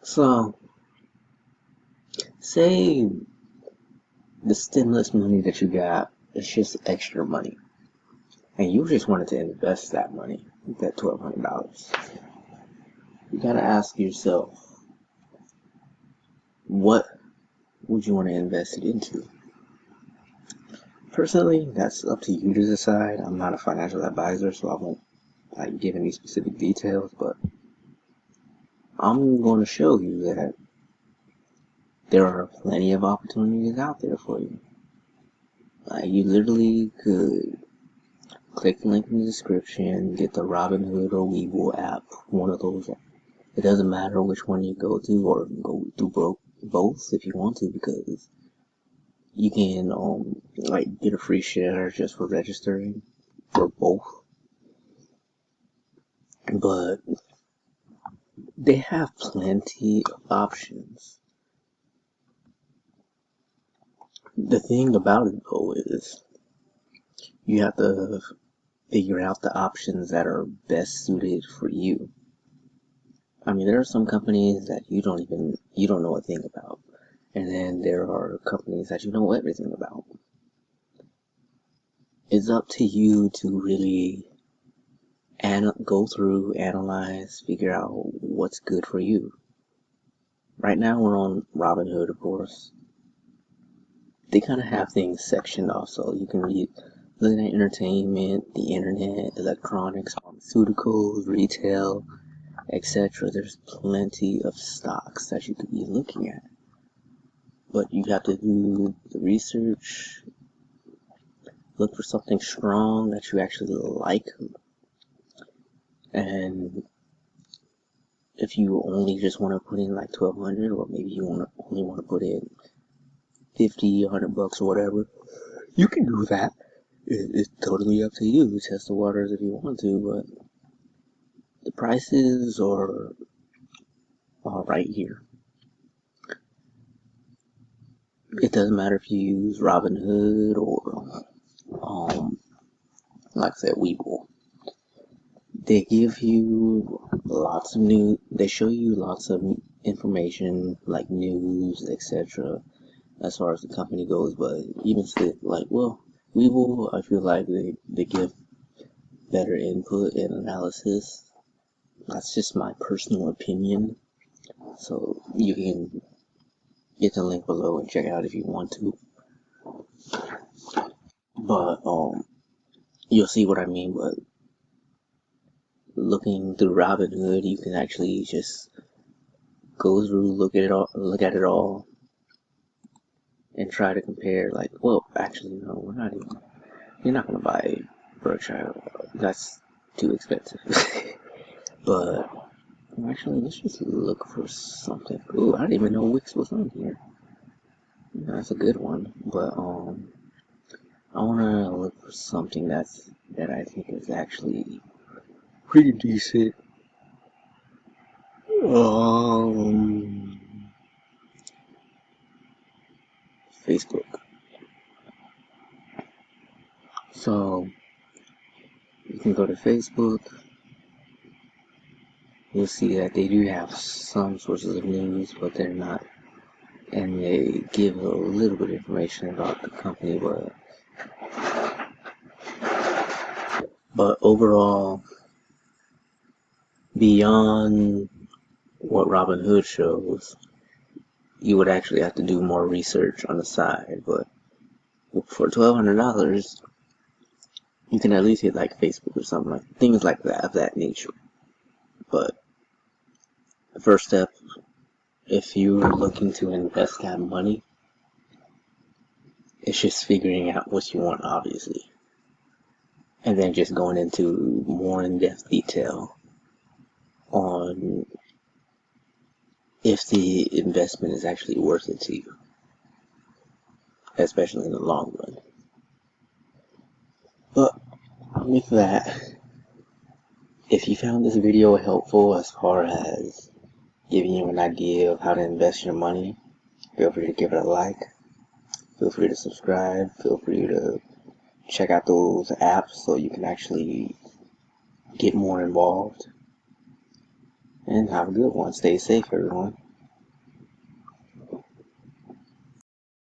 So, say the stimulus money that you got is just extra money, and you just wanted to invest that money, that $1,200. You gotta ask yourself, what would you want to invest it into? Personally, that's up to you to decide. I'm not a financial advisor, so I won't give any specific details, but I'm going to show you that there are plenty of opportunities out there for you. You literally could click the link in the description, get the Robinhood or Webull app, one of those. It doesn't matter which one you go to, or go do both if you want to, because you can get a free share just for registering for both. But they have plenty of options. The thing about it though is you have to figure out the options that are best suited for you. I mean, there are some companies that you don't know a thing about. And then there are companies that you know everything about. It's up to you to really go through, analyze, figure out what's good for you. Right now we're on Robinhood, of course. They kind of have things sectioned off, so you can look at entertainment, the internet, electronics, pharmaceuticals, retail, etc. There's plenty of stocks that you could be looking at. But you have to do the research, look for something strong that you actually like, and if you only just want to put in like 1,200, or maybe you only want to put in 50, $100 or whatever, you can do that. It's totally up to you. Test the waters if you want to, but the prices are right here. It doesn't matter if you use Robinhood or like I said, Webull. They give you they show you lots of information like news, etc. as far as the company goes, but even still, Webull, I feel like they give better input and analysis. That's just my personal opinion. So you can get the link below and check it out if you want to. But you'll see what I mean. But looking through Robinhood, you can actually just go through, look at it all, and try to compare. Like, well, actually, no, we're not even. You're not gonna buy Berkshire. That's too expensive. But actually, let's just look for something. Ooh, I didn't even know Wix was on here. That's a good one. But I wanna look for something that I think is actually pretty decent. Facebook. So you can go to Facebook. You'll see that they do have some sources of news, but they're not, and they give a little bit of information about the company, but overall, beyond what Robinhood shows, you would actually have to do more research on the side. But for $1,200, you can at least hit like Facebook or something, like things like that, of that nature. But the first step, if you're looking to invest that money, it's just figuring out what you want, obviously, and then just going into more in-depth detail on if the investment is actually worth it to you, especially in the long run. But with that, if you found this video helpful as far as giving you an idea of how to invest your money, feel free to give it a like, feel free to subscribe, feel free to check out those apps so you can actually get more involved, and have a good one. Stay safe, everyone.